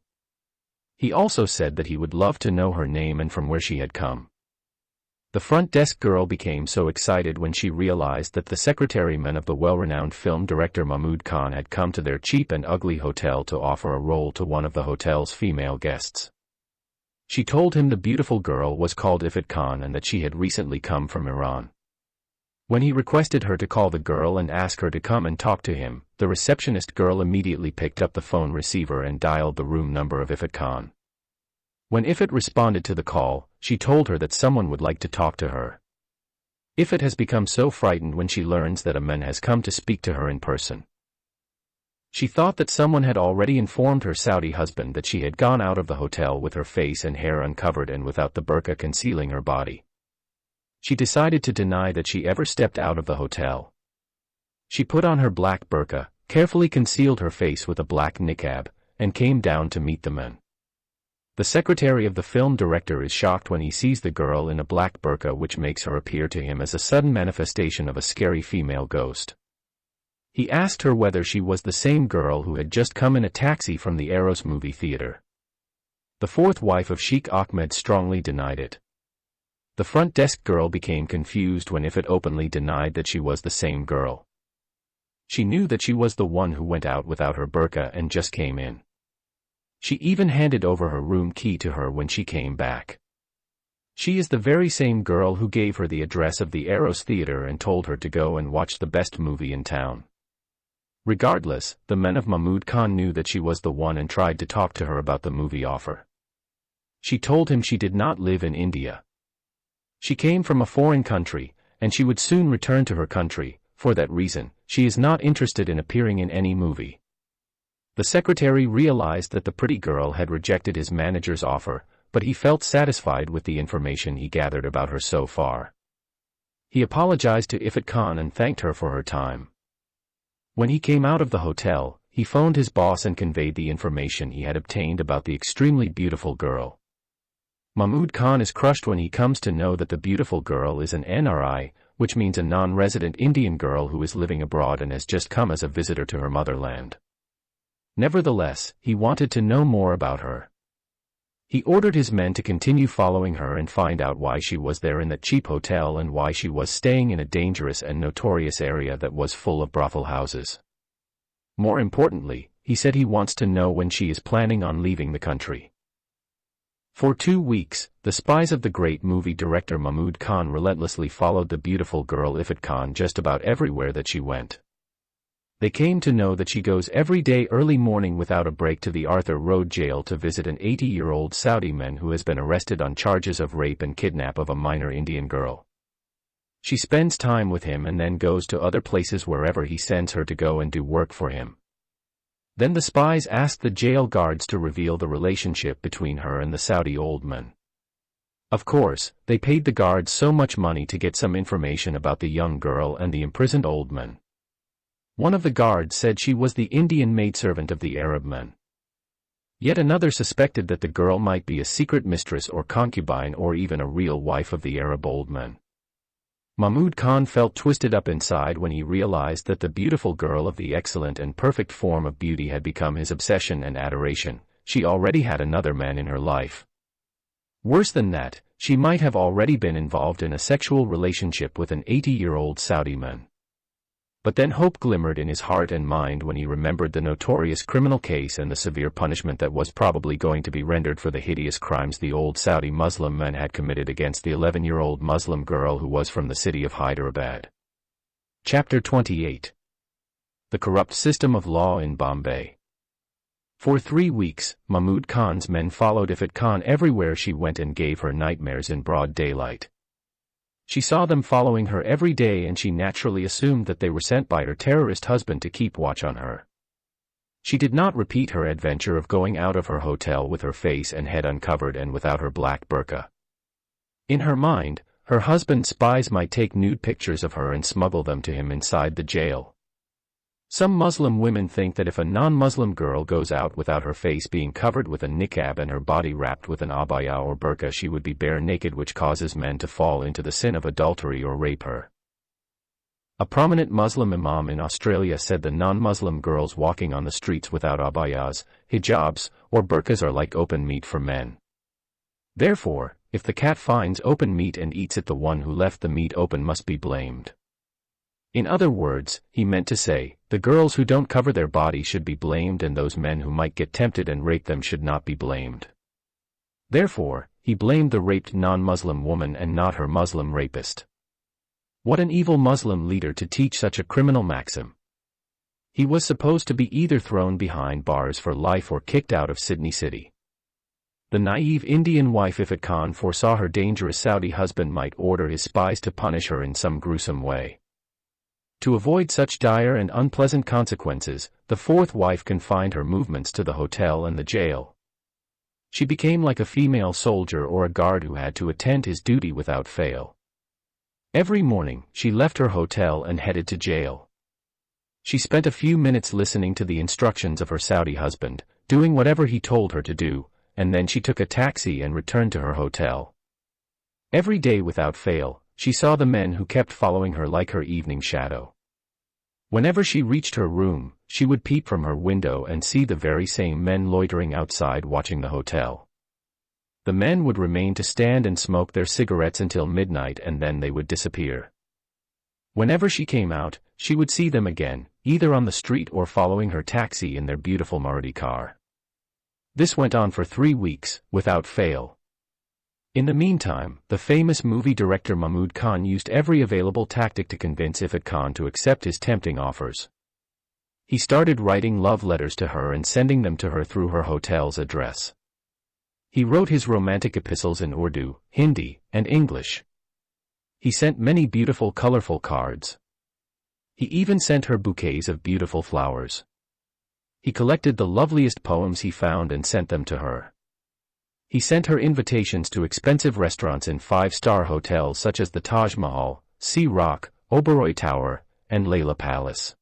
S1: He also said that he would love to know her name and from where she had come. The front desk girl became so excited when she realized that the secretary-man of the well-renowned film director Mahmood Khan had come to their cheap and ugly hotel to offer a role to one of the hotel's female guests. She told him the beautiful girl was called Ifat Khan and that she had recently come from Iran. When he requested her to call the girl and ask her to come and talk to him, the receptionist girl immediately picked up the phone receiver and dialed the room number of Ifat Khan. When Ifat responded to the call, she told her that someone would like to talk to her. Ifat has become so frightened when she learns that a man has come to speak to her in person. She thought that someone had already informed her Saudi husband that she had gone out of the hotel with her face and hair uncovered and without the burqa concealing her body. She decided to deny that she ever stepped out of the hotel. She put on her black burqa, carefully concealed her face with a black niqab, and came down to meet the men. The secretary of the film director is shocked when he sees the girl in a black burqa, which makes her appear to him as a sudden manifestation of a scary female ghost. He asked her whether she was the same girl who had just come in a taxi from the Eros movie theater. The fourth wife of Sheikh Ahmed strongly denied it. The front desk girl became confused when Ifat openly denied that she was the same girl. She knew that she was the one who went out without her burqa and just came in. She even handed over her room key to her when she came back. She is the very same girl who gave her the address of the Eros theater and told her to go and watch the best movie in town. Regardless, the men of Mahmood Khan knew that she was the one and tried to talk to her about the movie offer. She told him she did not live in India. She came from a foreign country, and she would soon return to her country. For that reason, she is not interested in appearing in any movie. The secretary realized that the pretty girl had rejected his manager's offer, but he felt satisfied with the information he gathered about her so far. He apologized to Ifat Khan and thanked her for her time. When he came out of the hotel, he phoned his boss and conveyed the information he had obtained about the extremely beautiful girl. Mahmud Khan is crushed when he comes to know that the beautiful girl is an NRI, which means a non-resident Indian girl who is living abroad and has just come as a visitor to her motherland. Nevertheless, he wanted to know more about her. He ordered his men to continue following her and find out why she was there in that cheap hotel and why she was staying in a dangerous and notorious area that was full of brothel houses. More importantly, he said he wants to know when she is planning on leaving the country. For 2 weeks, the spies of the great movie director Mahmud Khan relentlessly followed the beautiful girl Ifat Khan just about everywhere that she went. They came to know that she goes every day early morning without a break to the Arthur Road jail to visit an 80-year-old Saudi man who has been arrested on charges of rape and kidnap of a minor Indian girl. She spends time with him and then goes to other places wherever he sends her to go and do work for him. Then the spies asked the jail guards to reveal the relationship between her and the Saudi old man. Of course, they paid the guards so much money to get some information about the young girl and the imprisoned old man. One of the guards said she was the Indian maidservant of the Arab man. Yet another suspected that the girl might be a secret mistress or concubine or even a real wife of the Arab old man. Mahmud Khan felt twisted up inside when he realized that the beautiful girl of the excellent and perfect form of beauty had become his obsession and adoration. She already had another man in her life. Worse than that, she might have already been involved in a sexual relationship with an 80-year-old Saudi man. But then hope glimmered in his heart and mind when he remembered the notorious criminal case and the severe punishment that was probably going to be rendered for the hideous crimes the old Saudi Muslim man had committed against the 11-year-old Muslim girl who was from the city of Hyderabad. Chapter 28. The Corrupt System of Law in Bombay. For 3 weeks, Mahmud Khan's men followed Ifat Khan everywhere she went and gave her nightmares in broad daylight. She saw them following her every day and she naturally assumed that they were sent by her terrorist husband to keep watch on her. She did not repeat her adventure of going out of her hotel with her face and head uncovered and without her black burqa. In her mind, her husband's spies might take nude pictures of her and smuggle them to him inside the jail. Some Muslim women think that if a non-Muslim girl goes out without her face being covered with a niqab and her body wrapped with an abaya or burqa, she would be bare naked, which causes men to fall into the sin of adultery or rape her. A prominent Muslim imam in Australia said the non-Muslim girls walking on the streets without abayas, hijabs, or burqas are like open meat for men. Therefore, if the cat finds open meat and eats it, the one who left the meat open must be blamed. In other words, he meant to say, the girls who don't cover their body should be blamed and those men who might get tempted and rape them should not be blamed. Therefore, he blamed the raped non-Muslim woman and not her Muslim rapist. What an evil Muslim leader to teach such a criminal maxim. He was supposed to be either thrown behind bars for life or kicked out of Sydney City. The naive Indian wife Ifat Khan foresaw her dangerous Saudi husband might order his spies to punish her in some gruesome way. To avoid such dire and unpleasant consequences, the fourth wife confined her movements to the hotel and the jail. She became like a female soldier or a guard who had to attend his duty without fail. Every morning, she left her hotel and headed to jail. She spent a few minutes listening to the instructions of her Saudi husband, doing whatever he told her to do, and then she took a taxi and returned to her hotel. Every day without fail, she saw the men who kept following her like her evening shadow. Whenever she reached her room, she would peep from her window and see the very same men loitering outside watching the hotel. The men would remain to stand and smoke their cigarettes until midnight and then they would disappear. Whenever she came out, she would see them again, either on the street or following her taxi in their beautiful Maruti car. This went on for 3 weeks, without fail. In the meantime, the famous movie director Mahmud Khan used every available tactic to convince Ifat Khan to accept his tempting offers. He started writing love letters to her and sending them to her through her hotel's address. He wrote his romantic epistles in Urdu, Hindi, and English. He sent many beautiful colorful cards. He even sent her bouquets of beautiful flowers. He collected the loveliest poems he found and sent them to her. He sent her invitations to expensive restaurants in 5-star hotels such as the Taj Mahal, Sea Rock, Oberoi Tower, and Layla Palace.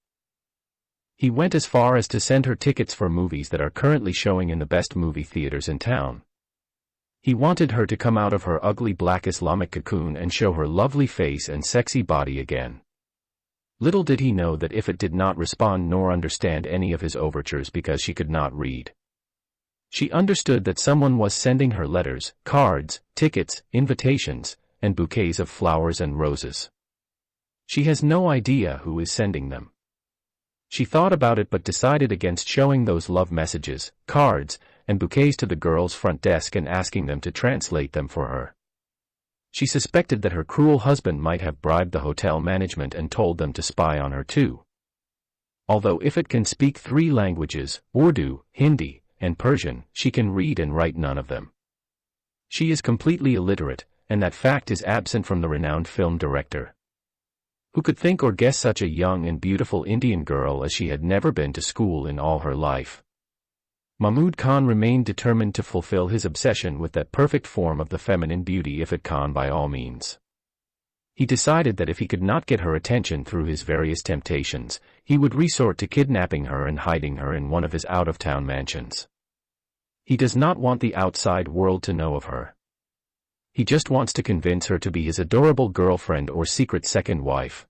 S1: He went as far as to send her tickets for movies that are currently showing in the best movie theaters in town. He wanted her to come out of her ugly black Islamic cocoon and show her lovely face and sexy body again. Little did he know that if it did not respond nor understand any of his overtures because she could not read. She understood that someone was sending her letters, cards, tickets, invitations, and bouquets of flowers and roses. She has no idea who is sending them. She thought about it but decided against showing those love messages, cards, and bouquets to the girl's front desk and asking them to translate them for her. She suspected that her cruel husband might have bribed the hotel management and told them to spy on her too. Although if it can speak 3 languages, Urdu, Hindi, and Persian, she can read and write none of them. She is completely illiterate, and that fact is absent from the renowned film director. Who could think or guess such a young and beautiful Indian girl as she had never been to school in all her life? Mahmud Khan remained determined to fulfill his obsession with that perfect form of the feminine beauty Ifat Khan by all means. He decided that if he could not get her attention through his various temptations, he would resort to kidnapping her and hiding her in one of his out-of-town mansions. He does not want the outside world to know of her. He just wants to convince her to be his adorable girlfriend or secret second wife.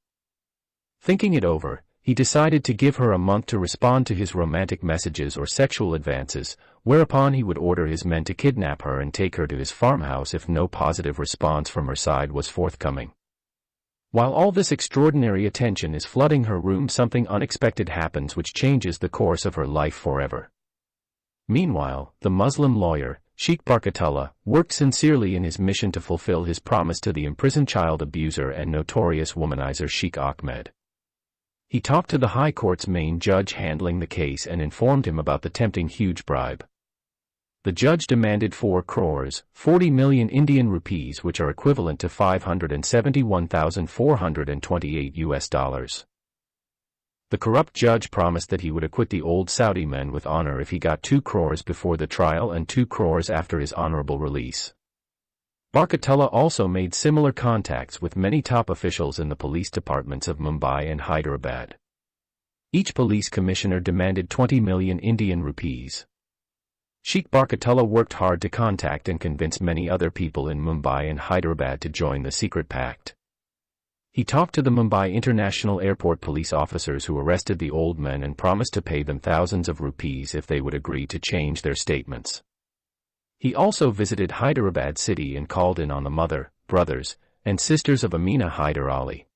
S1: Thinking it over, he decided to give her a month to respond to his romantic messages or sexual advances, whereupon he would order his men to kidnap her and take her to his farmhouse if no positive response from her side was forthcoming. While all this extraordinary attention is flooding her room, something unexpected happens which changes the course of her life forever. Meanwhile, the Muslim lawyer, Sheikh Barkatullah, worked sincerely in his mission to fulfill his promise to the imprisoned child abuser and notorious womanizer Sheikh Ahmed. He talked to the High Court's main judge handling the case and informed him about the tempting huge bribe. The judge demanded 4 crores, 40 million Indian rupees, which are equivalent to $571,428. The corrupt judge promised that he would acquit the old Saudi man with honor if he got 2 crores before the trial and 2 crores after his honorable release. Barkatullah also made similar contacts with many top officials in the police departments of Mumbai and Hyderabad. Each police commissioner demanded 20 million Indian rupees. Sheikh Barkatullah worked hard to contact and convince many other people in Mumbai and Hyderabad to join the secret pact. He talked to the Mumbai International Airport police officers who arrested the old men and promised to pay them thousands of rupees if they would agree to change their statements. He also visited Hyderabad city and called in on the mother, brothers, and sisters of Amina Hyder Ali.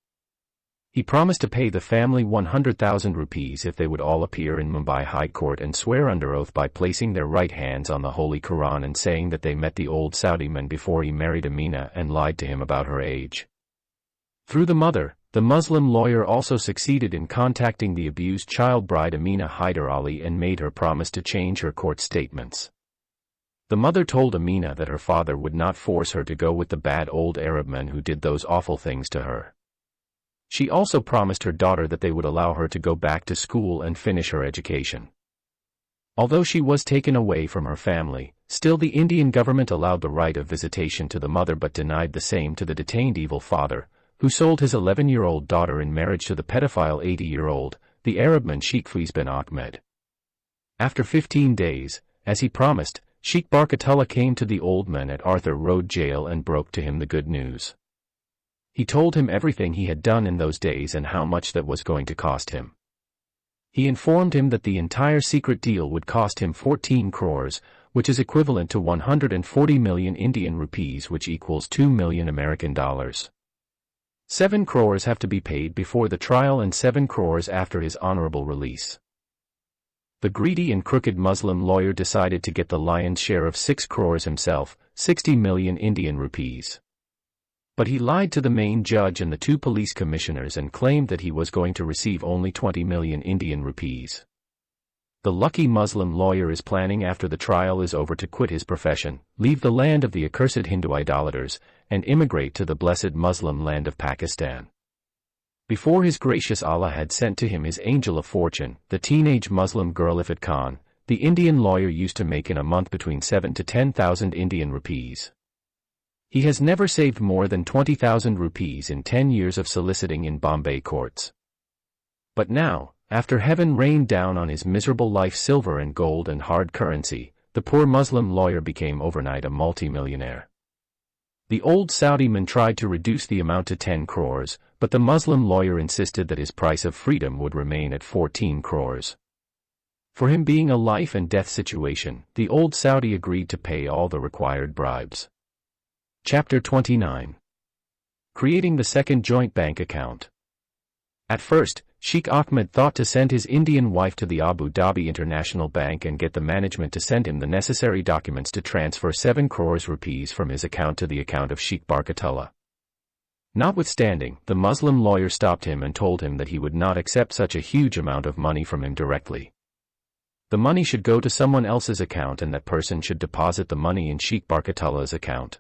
S1: He promised to pay the family 100,000 rupees if they would all appear in Mumbai High Court and swear under oath by placing their right hands on the Holy Quran and saying that they met the old Saudi man before he married Amina and lied to him about her age. Through the mother, the Muslim lawyer also succeeded in contacting the abused child bride Amina Hyder Ali and made her promise to change her court statements. The mother told Amina that her father would not force her to go with the bad old Arab men who did those awful things to her. She also promised her daughter that they would allow her to go back to school and finish her education. Although she was taken away from her family, still the Indian government allowed the right of visitation to the mother but denied the same to the detained evil father, who sold his 11-year-old daughter in marriage to the pedophile 80-year-old, the Arabman Sheikh Faiz bin Ahmed. After 15 days, as he promised, Sheikh Barkatullah came to the old man at Arthur Road Jail and broke to him the good news. He told him everything he had done in those days and how much that was going to cost him. He informed him that the entire secret deal would cost him 14 crores, which is equivalent to 140 million Indian rupees, which equals $2 million American dollars. 7 crores have to be paid before the trial and 7 crores after his honorable release. The greedy and crooked Muslim lawyer decided to get the lion's share of 6 crores himself, 60 million Indian rupees. But he lied to the main judge and the 2 police commissioners and claimed that he was going to receive only 20 million Indian rupees. The lucky Muslim lawyer is planning after the trial is over to quit his profession, leave the land of the accursed Hindu idolaters, and immigrate to the blessed Muslim land of Pakistan. Before his gracious Allah had sent to him his angel of fortune, the teenage Muslim girl Ifat Khan, the Indian lawyer used to make in a month between 7 to 10,000 Indian rupees. He has never saved more than 20,000 rupees in 10 years of soliciting in Bombay courts. But now, after heaven rained down on his miserable life silver and gold and hard currency, the poor Muslim lawyer became overnight a multimillionaire. The old Saudi man tried to reduce the amount to 10 crores, but the Muslim lawyer insisted that his price of freedom would remain at 14 crores. For him being a life and death situation, the old Saudi agreed to pay all the required bribes. Chapter 29. Creating the second joint bank account. At first, Sheikh Ahmed thought to send his Indian wife to the Abu Dhabi International Bank and get the management to send him the necessary documents to transfer 7 crores rupees from his account to the account of Sheikh Barkatullah. Notwithstanding, the Muslim lawyer stopped him and told him that he would not accept such a huge amount of money from him directly. The money should go to someone else's account and that person should deposit the money in Sheikh Barkatullah's account.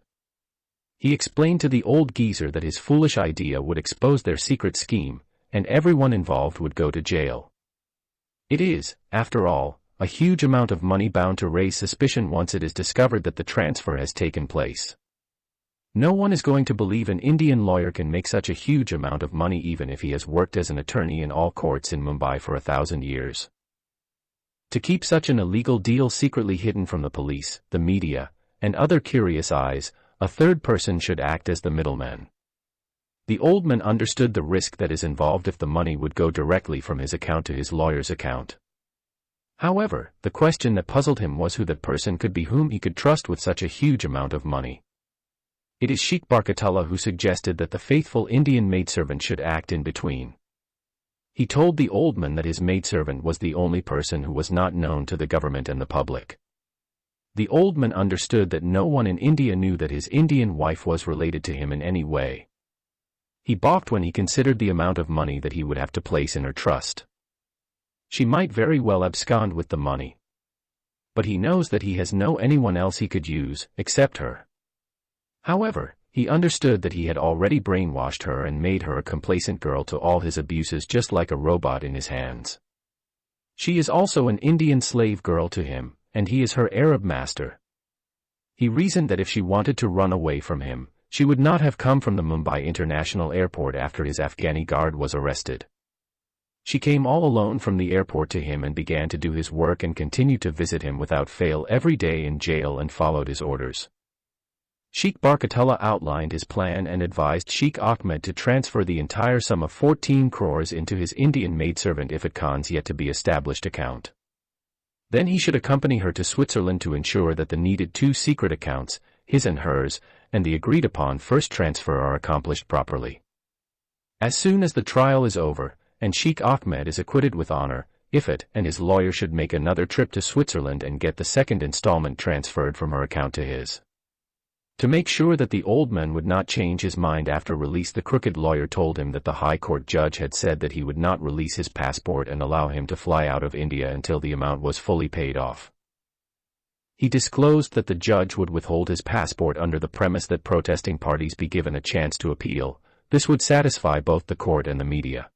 S1: He explained to the old geezer that his foolish idea would expose their secret scheme, and everyone involved would go to jail. It is, after all, a huge amount of money bound to raise suspicion once it is discovered that the transfer has taken place. No one is going to believe an Indian lawyer can make such a huge amount of money even if he has worked as an attorney in all courts in Mumbai for 1,000 years. To keep such an illegal deal secretly hidden from the police, the media, and other curious eyes, a third person should act as the middleman. The old man understood the risk that is involved if the money would go directly from his account to his lawyer's account. However, the question that puzzled him was who that person could be whom he could trust with such a huge amount of money. It is Sheikh Barkatullah who suggested that the faithful Indian maidservant should act in between. He told the old man that his maidservant was the only person who was not known to the government and the public. The old man understood that no one in India knew that his Indian wife was related to him in any way. He balked when he considered the amount of money that he would have to place in her trust. She might very well abscond with the money. But he knows that he has no anyone else he could use, except her. However, he understood that he had already brainwashed her and made her a complacent girl to all his abuses just like a robot in his hands. She is also an Indian slave girl to him, and he is her Arab master. He reasoned that if she wanted to run away from him, she would not have come from the Mumbai International Airport after his Afghani guard was arrested. She came all alone from the airport to him and began to do his work and continued to visit him without fail every day in jail and followed his orders. Sheikh Barkatullah outlined his plan and advised Sheikh Ahmed to transfer the entire sum of 14 crores into his Indian maidservant Ifat Khan's yet-to-be-established account. Then he should accompany her to Switzerland to ensure that the needed 2 secret accounts, his and hers, and the agreed-upon first transfer are accomplished properly. As soon as the trial is over, and Sheikh Ahmed is acquitted with honor, Ifat and his lawyer should make another trip to Switzerland and get the second installment transferred from her account to his. To make sure that the old man would not change his mind after release, the crooked lawyer told him that the High Court judge had said that he would not release his passport and allow him to fly out of India until the amount was fully paid off. He disclosed that the judge would withhold his passport under the premise that protesting parties be given a chance to appeal. This would satisfy both the court and the media.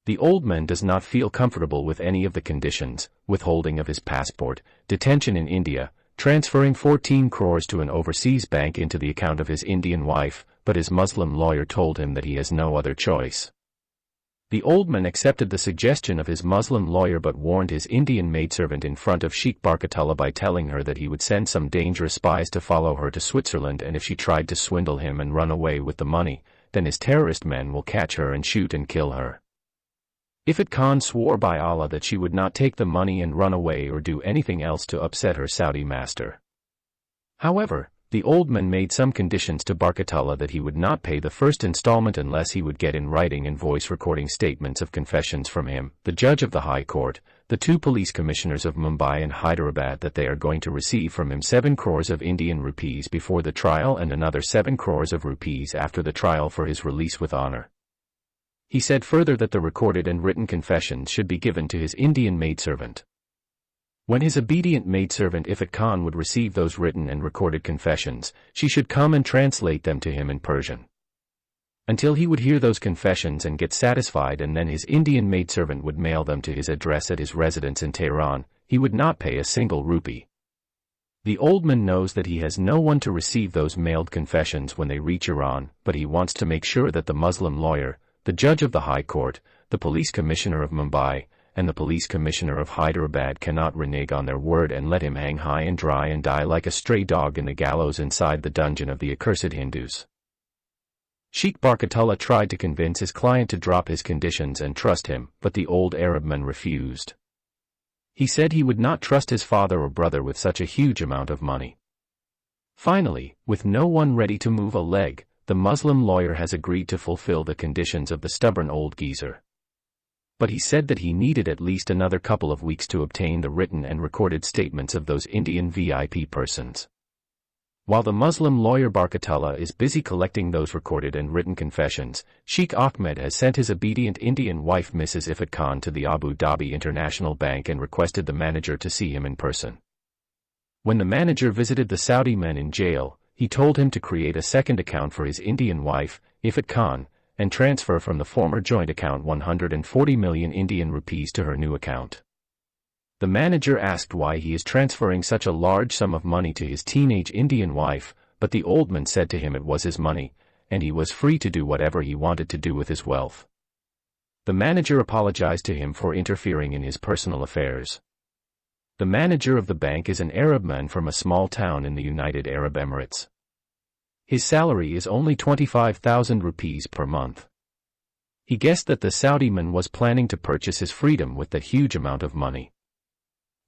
S1: The old man does not feel comfortable with any of the conditions: withholding of his passport, detention in India, transferring 14 crores to an overseas bank into the account of his Indian wife, but his Muslim lawyer told him that he has no other choice. The old man accepted the suggestion of his Muslim lawyer but warned his Indian maidservant in front of Sheikh Barkatullah by telling her that he would send some dangerous spies to follow her to Switzerland, and if she tried to swindle him and run away with the money, then his terrorist men will catch her and shoot and kill her. Ifat Khan swore by Allah that she would not take the money and run away or do anything else to upset her Saudi master. However, the old man made some conditions to Barkatullah that he would not pay the first installment unless he would get in writing and voice recording statements of confessions from him, the judge of the High Court, the 2 police commissioners of Mumbai and Hyderabad, that they are going to receive from him 7 crores of Indian rupees before the trial and another 7 crores of rupees after the trial for his release with honor. He said further that the recorded and written confessions should be given to his Indian maidservant. When his obedient maidservant Ifat Khan would receive those written and recorded confessions, she should come and translate them to him in Persian. Until he would hear those confessions and get satisfied, and then his Indian maidservant would mail them to his address at his residence in Tehran, he would not pay a single rupee. The old man knows that he has no one to receive those mailed confessions when they reach Iran, but he wants to make sure that the Muslim lawyer, the judge of the High Court, the police commissioner of Mumbai, and the police commissioner of Hyderabad cannot renege on their word and let him hang high and dry and die like a stray dog in the gallows inside the dungeon of the accursed Hindus. Sheikh Barkatullah tried to convince his client to drop his conditions and trust him, but the old Arabman refused. He said he would not trust his father or brother with such a huge amount of money. Finally, with no one ready to move a leg, the Muslim lawyer has agreed to fulfill the conditions of the stubborn old geezer. But he said that he needed at least another couple of weeks to obtain the written and recorded statements of those Indian VIP persons. While the Muslim lawyer Barkatullah is busy collecting those recorded and written confessions, Sheikh Ahmed has sent his obedient Indian wife Mrs. Ifat Khan to the Abu Dhabi International Bank and requested the manager to see him in person. When the manager visited the Saudi man in jail, he told him to create a second account for his Indian wife, Ifat Khan, and transfer from the former joint account 140 million Indian rupees to her new account. The manager asked why he is transferring such a large sum of money to his teenage Indian wife, but the old man said to him it was his money, and he was free to do whatever he wanted to do with his wealth. The manager apologized to him for interfering in his personal affairs. The manager of the bank is an Arab man from a small town in the United Arab Emirates. His salary is only 25,000 rupees per month. He guessed that the Saudi man was planning to purchase his freedom with that huge amount of money.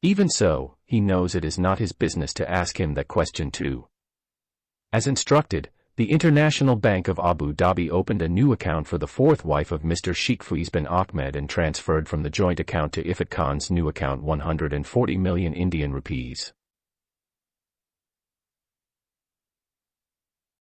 S1: Even so, he knows it is not his business to ask him that question too. As instructed, the International Bank of Abu Dhabi opened a new account for the fourth wife of Mr. Sheikh Faiz bin Ahmed and transferred from the joint account to Ifat Khan's new account 140 million Indian rupees.